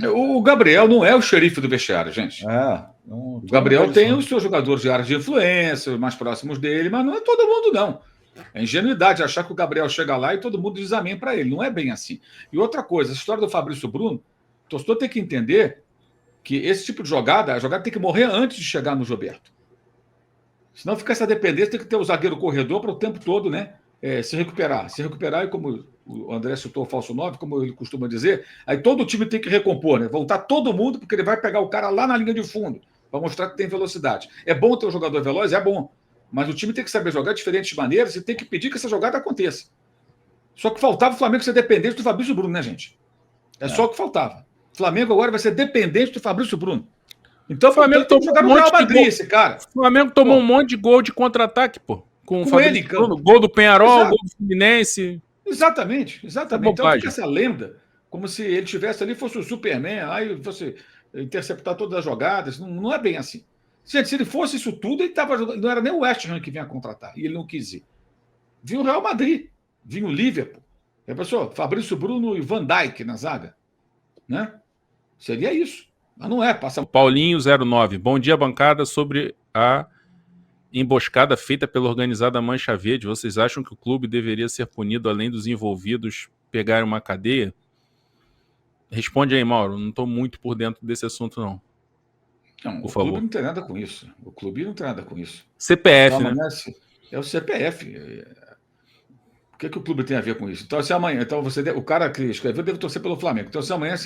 O Gabriel não é o xerife do vestiário, gente. O Gabriel tem os seus jogadores de área de influência, mais próximos dele, mas não é todo mundo, não. É ingenuidade achar que o Gabriel chega lá e todo mundo diz amém para ele. Não é bem assim. E outra coisa, a história do Fabrício Bruno, o torcedor tem que entender que esse tipo de jogada, a jogada tem que morrer antes de chegar no Gilberto. Senão fica essa dependência, tem que ter o zagueiro corredor para o tempo todo, né? Se recuperar. Se recuperar, e como o André citou o falso 9, como ele costuma dizer, aí todo o time tem que recompor, né? Voltar todo mundo, porque ele vai pegar o cara lá na linha de fundo, para mostrar que tem velocidade. É bom ter um jogador veloz? É bom. Mas o time tem que saber jogar de diferentes maneiras e tem que pedir que essa jogada aconteça. Só que faltava o Flamengo ser dependente do Fabrício Bruno, né, gente? Só o que faltava. O Flamengo agora vai ser dependente do Fabrício Bruno. Então o Flamengo tem que jogar no Real Madrid, esse cara. O Flamengo tomou um monte de gol de contra-ataque, pô. Com o Fabrício Bruno. Gol do Penharol, gol do Fluminense. Exatamente. Então fica essa lenda, como se ele tivesse ali, fosse o Superman, aí fosse interceptar todas as jogadas. Não é bem assim. Gente, se ele fosse isso tudo, ele estava jogando. Não era nem o West Ham que vinha contratar, e ele não quis ir. Vinha o Real Madrid, vinha o Liverpool. Já pensou? Fabrício Bruno e Van Dijk na zaga. Né? Seria isso. Mas não é. Passa... Paulinho 09. Bom dia, bancada. Sobre a emboscada feita pela organizada Mancha Verde, vocês acham que o clube deveria ser punido além dos envolvidos pegarem uma cadeia? Responde aí, Mauro. Não estou muito por dentro desse assunto, não. Não, por favor. Clube não tem nada com isso. O clube não tem nada com isso. CPF, então, né? É o CPF. O que o clube tem a ver com isso? Então, se amanhã, o cara que escreveu deve torcer pelo Flamengo. Então, se amanhã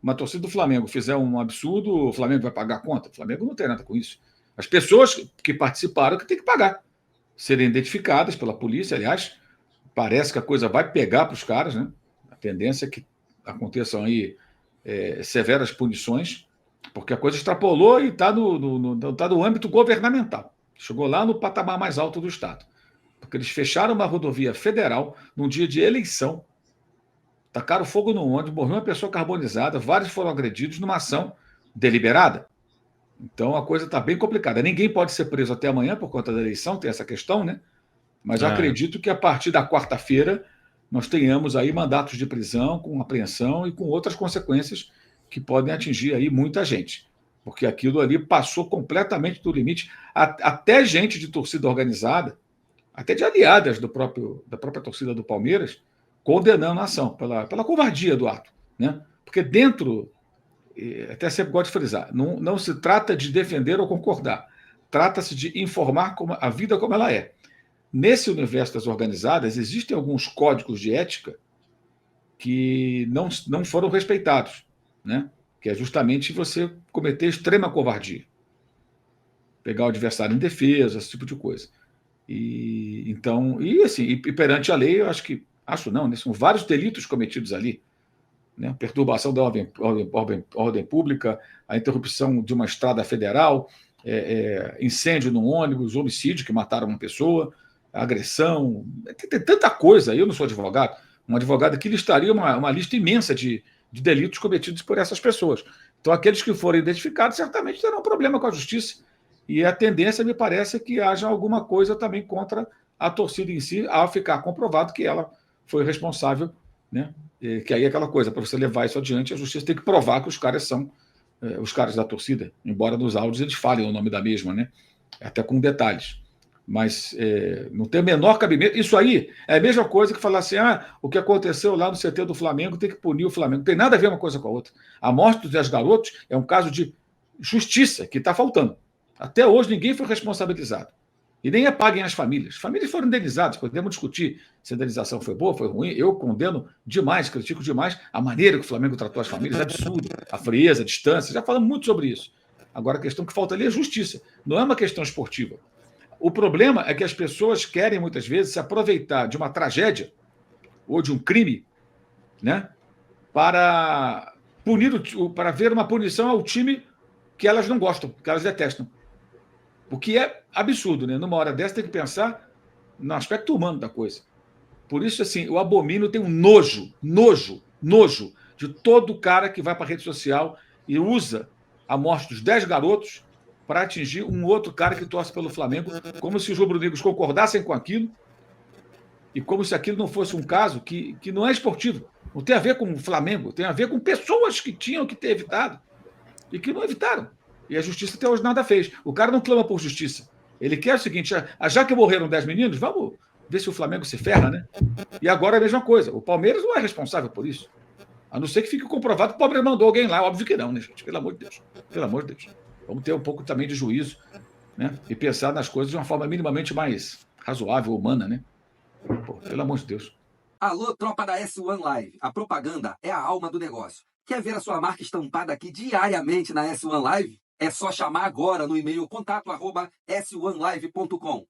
uma torcida do Flamengo fizer um absurdo, o Flamengo vai pagar a conta? O Flamengo não tem nada com isso. As pessoas que participaram que tem que pagar. Serem identificadas pela polícia, aliás, parece que a coisa vai pegar para os caras, né? A tendência é que aconteçam aí severas punições, porque a coisa extrapolou e está no âmbito governamental. Chegou lá no patamar mais alto do Estado. Porque eles fecharam uma rodovia federal num dia de eleição, tacaram fogo no ônibus, morreu uma pessoa carbonizada, vários foram agredidos numa ação deliberada. Então a coisa está bem complicada. Ninguém pode ser preso até amanhã por conta da eleição, tem essa questão, né? Mas eu acredito que a partir da quarta-feira nós tenhamos aí mandatos de prisão com apreensão e com outras consequências que podem atingir aí muita gente. Porque aquilo ali passou completamente do limite. Até gente de torcida organizada, até de aliadas da própria torcida do Palmeiras, condenando a ação pela covardia do ato. Né? Porque dentro, até sempre gosto de frisar, não se trata de defender ou concordar, trata-se de informar a vida como ela é. Nesse universo das organizadas, existem alguns códigos de ética que não foram respeitados, né? Que é justamente você cometer extrema covardia. Pegar o adversário em defesa, esse tipo de coisa. E perante a lei, eu acho não, né? São vários delitos cometidos ali. Né? Perturbação da ordem pública, a interrupção de uma estrada federal, incêndio num ônibus, homicídio que mataram uma pessoa, agressão, tem tanta coisa. Eu não sou advogado, um advogado aqui listaria uma lista imensa de delitos cometidos por essas pessoas. Então, aqueles que forem identificados certamente terão problema com a justiça. E a tendência, me parece, é que haja alguma coisa também contra a torcida em si, ao ficar comprovado que ela foi responsável, né? Que aí é aquela coisa, para você levar isso adiante, a justiça tem que provar que os caras são os caras da torcida, embora nos áudios eles falem o nome da mesma, né? Até com detalhes. Mas não tem o menor cabimento. Isso aí é a mesma coisa que falar assim, o que aconteceu lá no CT do Flamengo tem que punir o Flamengo. Não tem nada a ver uma coisa com a outra. A morte dos 10 garotos é um caso de justiça que está faltando. Até hoje ninguém foi responsabilizado. E nem apaguem as famílias. As famílias foram indenizadas. Podemos discutir se a indenização foi boa, foi ruim. Eu condeno demais, critico demais a maneira que o Flamengo tratou as famílias. É absurdo. A frieza, a distância. Já falamos muito sobre isso. Agora a questão que falta ali é justiça. Não é uma questão esportiva. O problema é que as pessoas querem, muitas vezes, se aproveitar de uma tragédia ou de um crime, né, para ver uma punição ao time que elas não gostam, que elas detestam. O que é absurdo, né? Numa hora dessa tem que pensar no aspecto humano da coisa. Por isso, assim, eu abomino, tenho nojo de todo cara que vai para a rede social e usa a morte dos 10 garotos para atingir um outro cara que torce pelo Flamengo, como se os rubro-negros concordassem com aquilo e como se aquilo não fosse um caso que não é esportivo. Não tem a ver com o Flamengo, tem a ver com pessoas que tinham que ter evitado e que não evitaram. E a justiça até hoje nada fez. O cara não clama por justiça. Ele quer o seguinte: já que morreram 10 meninos, vamos ver se o Flamengo se ferra, né? E agora é a mesma coisa. O Palmeiras não é responsável por isso. A não ser que fique comprovado que o Palmeiras mandou alguém lá. Óbvio que não, né, gente? Pelo amor de Deus. Pelo amor de Deus. Vamos ter um pouco também de juízo, né? E pensar nas coisas de uma forma minimamente mais razoável, humana, né? Pô, pelo amor de Deus. Alô, tropa da S1 Live. A propaganda é a alma do negócio. Quer ver a sua marca estampada aqui diariamente na S1 Live? É só chamar agora no e-mail contato@s1live.com.